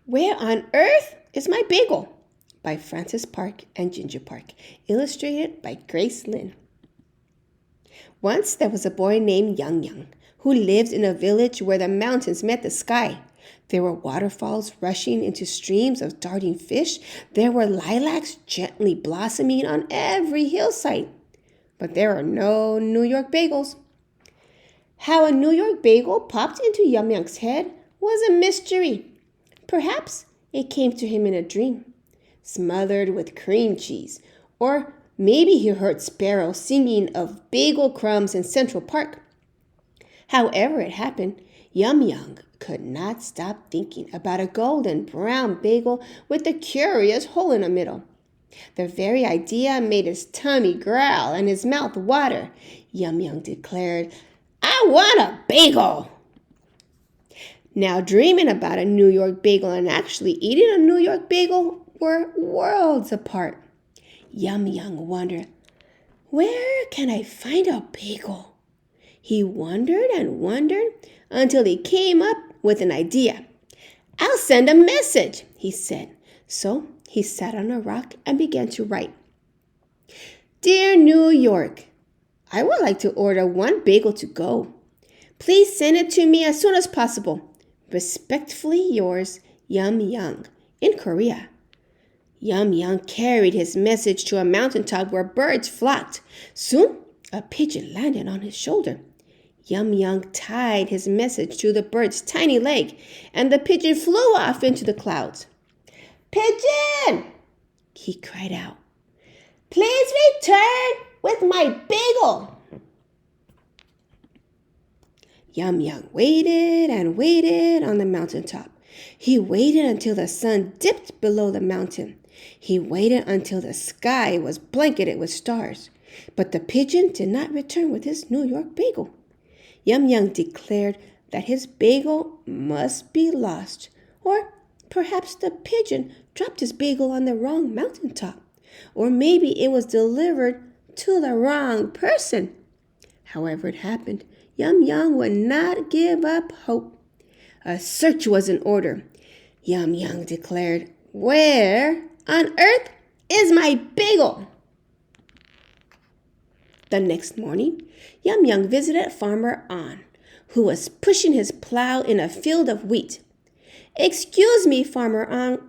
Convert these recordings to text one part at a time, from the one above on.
Where on earth is my bagel? By Francis Park and Ginger Park. Illustrated by Grace Lynn. Once there was a boy named Young Young who lived in a village where the mountains met the sky. There were waterfalls rushing into streams of darting fish. There were lilacs gently blossoming on every hillside. But there are no New York bagels. How a New York bagel popped into Yum Young's head was a mystery. Perhaps it came to him in a dream, smothered with cream cheese, or maybe he heard sparrows singing of bagel crumbs in Central Park. However it happened, Yum Young could not stop thinking about a golden brown bagel with a curious hole in the middle. The very idea made his tummy growl and his mouth water. Yum Young declared, "I want a bagel!" Now, dreaming about a New York bagel and actually eating a New York bagel were worlds apart. Yum Young wondered, where can I find a bagel? He wondered and wondered until he came up with an idea. "I'll send a message," he said. So he sat on a rock and began to write. "Dear New York, I would like to order one bagel to go. Please send it to me as soon as possible. Respectfully yours, Yum Young, in Korea." Yum Young carried his message to a mountaintop where birds flocked. Soon, a pigeon landed on his shoulder. Yum Young tied his message to the bird's tiny leg, and the pigeon flew off into the clouds. "Pigeon!" he cried out. "Please return with my bagel." Yum Young waited and waited on the mountaintop. He waited until the sun dipped below the mountain. He waited until the sky was blanketed with stars. But the pigeon did not return with his New York bagel. Yum Young declared that his bagel must be lost, or perhaps the pigeon dropped his bagel on the wrong mountaintop, or maybe it was delivered to the wrong person. However it happened, Yum Young would not give up hope. A search was in order. Yum Young declared, "Where on earth is my bagel?" The next morning, Yum Young visited Farmer An, who was pushing his plow in a field of wheat. "Excuse me, Farmer An,"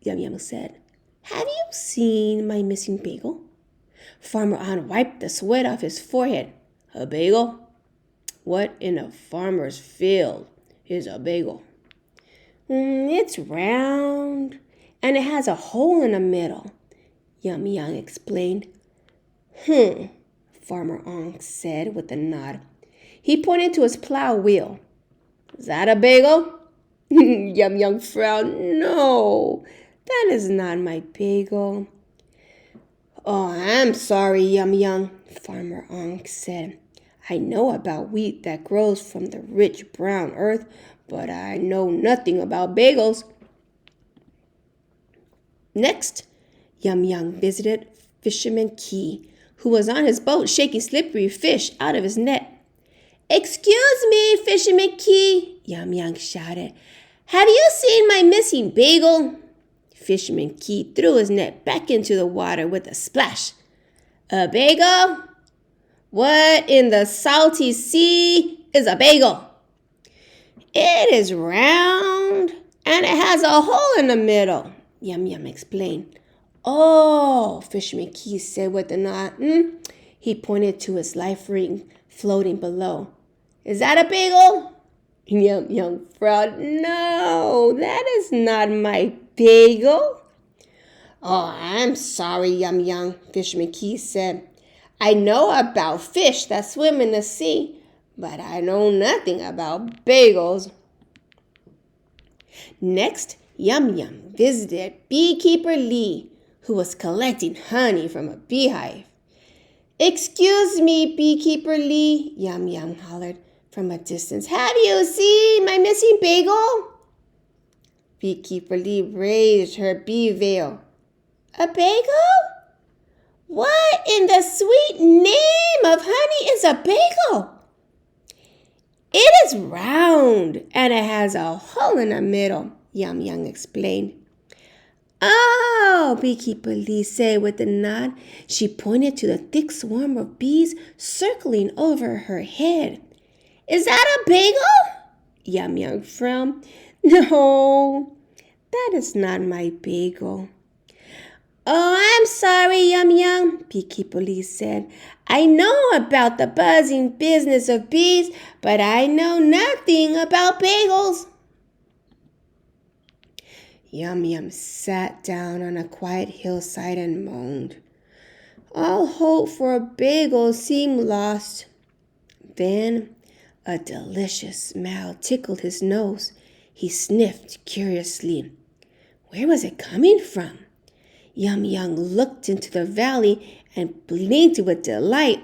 Yum Young said. "Have you seen my missing bagel?" Farmer An wiped the sweat off his forehead. "A bagel? What in a farmer's field is a bagel?" "It's round, and it has a hole in the middle," Yum Young explained. Farmer Ong said with a nod. He pointed to his plow wheel. "Is that a bagel?" Yum Young frowned. "No, that is not my bagel." "Oh, I'm sorry, Yum Young," Farmer Ong said. "I know about wheat that grows from the rich brown earth, but I know nothing about bagels." Next, Yum Young visited Fisherman Key, who was on his boat shaking slippery fish out of his net. "Excuse me, Fisherman Key," Yum Young shouted. "Have you seen my missing bagel?" Fisherman Key threw his net back into the water with a splash. "A bagel? What in the salty sea is a bagel?" "It is round, and it has a hole in the middle," Yum Yum explained. "Oh," Fisherman Key said with a nod. He pointed to his life ring floating below. "Is that a bagel?" Yum Yum frowned. "No, that is not my bagel." "Oh, I'm sorry, Yum Yum," Fisherman Key said. "I know about fish that swim in the sea, but I know nothing about bagels." Next, Yum Yum visited Beekeeper Lee, who was collecting honey from a beehive. "Excuse me, Beekeeper Lee," Yum Yum hollered from a distance. "Have you seen my missing bagel?" Beekeeper Lee raised her bee veil. "A bagel? What in the sweet name of honey is a bagel?" "It is round, and it has a hole in the middle," Yum Yum explained. Oh, Beekeeper Lee said with a nod. She pointed to the thick swarm of bees circling over her head. Is that a bagel? Yum Yum frowned. No, that is not my bagel. Oh, I'm sorry, Yum Yum, Beekeeper Lee said. I know about the buzzing business of bees, but I know nothing about bagels. Yum Yum sat down on a quiet hillside and moaned. All hope for a bagel seemed lost. Then a delicious smell tickled his nose. He sniffed curiously. Where was it coming from? Yum Yum looked into the valley and blinked with delight.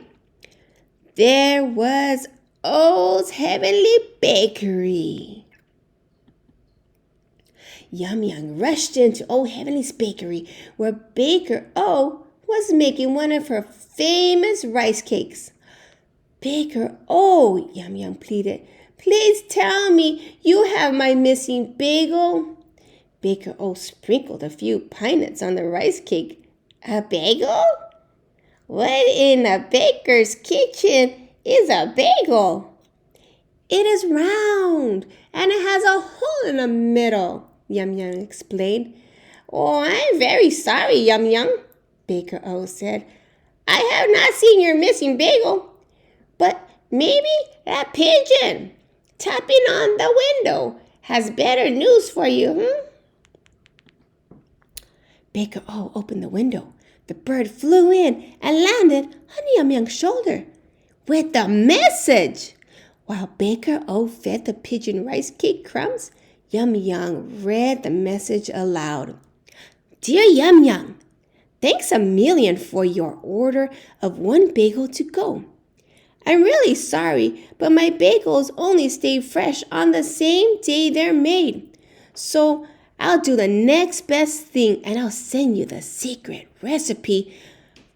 There was O's Heavenly Bakery. Yum Yum rushed into Old Heavenly's bakery, where Baker O was making one of her famous rice cakes. Baker O, Yum Yum pleaded, please tell me you have my missing bagel. Baker O sprinkled a few pine nuts on the rice cake. A bagel? What in a baker's kitchen is a bagel? It is round and it has a hole in the middle, Yum Yum explained. Oh, I'm very sorry, Yum Yum, Baker O said. I have not seen your missing bagel, but maybe that pigeon tapping on the window has better news for you, Baker O opened the window. The bird flew in and landed on Yum Yum's shoulder with a message. While Baker O fed the pigeon rice cake crumbs, Yum Yum read the message aloud. Dear Yum Yum, thanks a million for your order of one bagel to go. I'm really sorry, but my bagels only stay fresh on the same day they're made. So I'll do the next best thing and I'll send you the secret recipe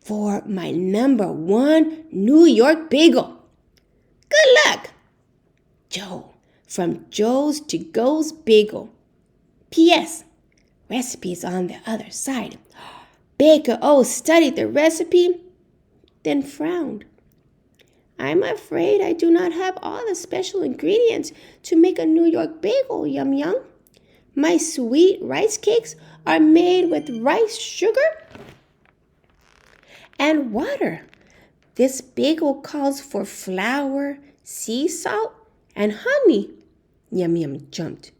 for my #1 New York bagel. Good luck! Joe, from Joe's to Go's Bagel. P.S. Recipe's on the other side. Baker O studied the recipe, then frowned. I'm afraid I do not have all the special ingredients to make a New York bagel, Yum Yum. My sweet rice cakes are made with rice sugar and water. This bagel calls for flour, sea salt, and honey. Yum Yum jumped.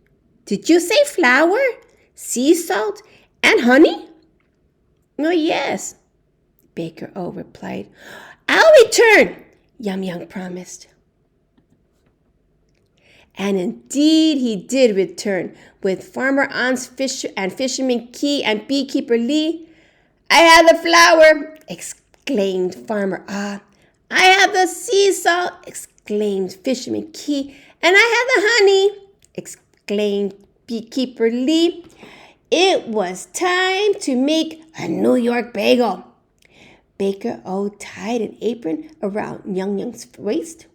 Did you say flour, sea salt, and honey? Oh, yes, Baker O replied. I'll return, Yum Yum promised. And indeed he did return with Farmer On's Fisherman Key and Beekeeper Lee. I have the flour, exclaimed Farmer Ah. I have the sea salt, exclaimed Fisherman Key. And I have the honey, exclaimed Beekeeper Lee. It was time to make a New York bagel. Baker O tied an apron around Yum Yum's waist.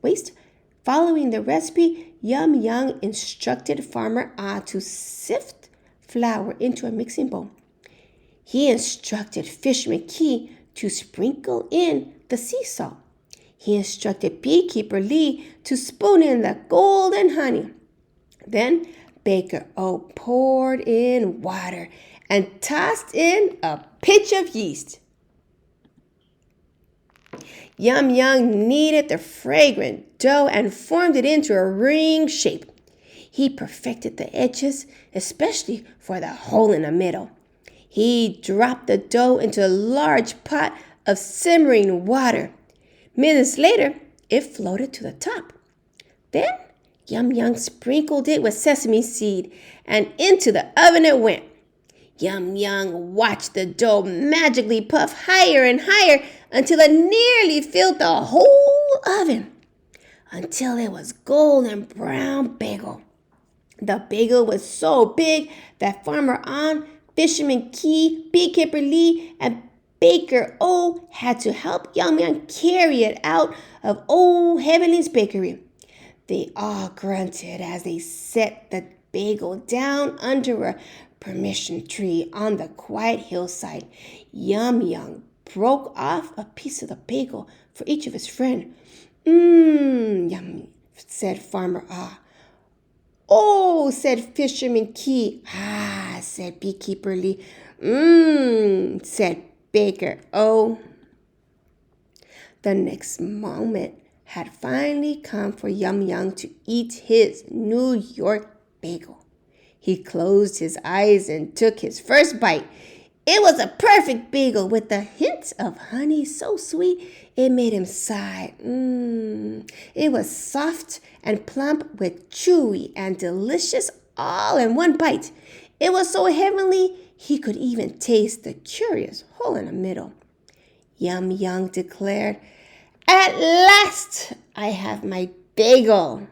Following the recipe, Yum Yum instructed Farmer Ah to sift flour into a mixing bowl. He instructed Fisherman Key to sprinkle in the sea salt. He instructed Beekeeper Lee to spoon in the golden honey. Then Baker O poured in water and tossed in a pinch of yeast. Yum Yum kneaded the fragrant dough and formed it into a ring shape. He perfected the edges, especially for the hole in the middle. He dropped the dough into a large pot of simmering water. Minutes later, it floated to the top. Then Yum Yum sprinkled it with sesame seed, and into the oven it went. Yum Yum watched the dough magically puff higher and higher until it nearly filled the whole oven, until it was golden brown bagel. The bagel was so big that Farmer On, Fisherman Key, Beekeeper Lee, and Baker O had to help Yum Yum carry it out of Old Heavenly's bakery. They all grunted as they set the bagel down under a permission tree on the quiet hillside. Yum Yum broke off a piece of the bagel for each of his friends. Yummy, said Farmer Ah. Oh, said Fisherman Key. Ah, said Beekeeper Lee. Said Baker. Oh. The next moment had finally come for Yum Yum to eat his New York bagel. He closed his eyes and took his first bite. It was a perfect bagel with a hint of honey so sweet it made him sigh. It was soft and plump with chewy and delicious all in one bite. It was so heavenly he could even taste the curious hole in the middle. Yum Yum declared, "At last I have my bagel."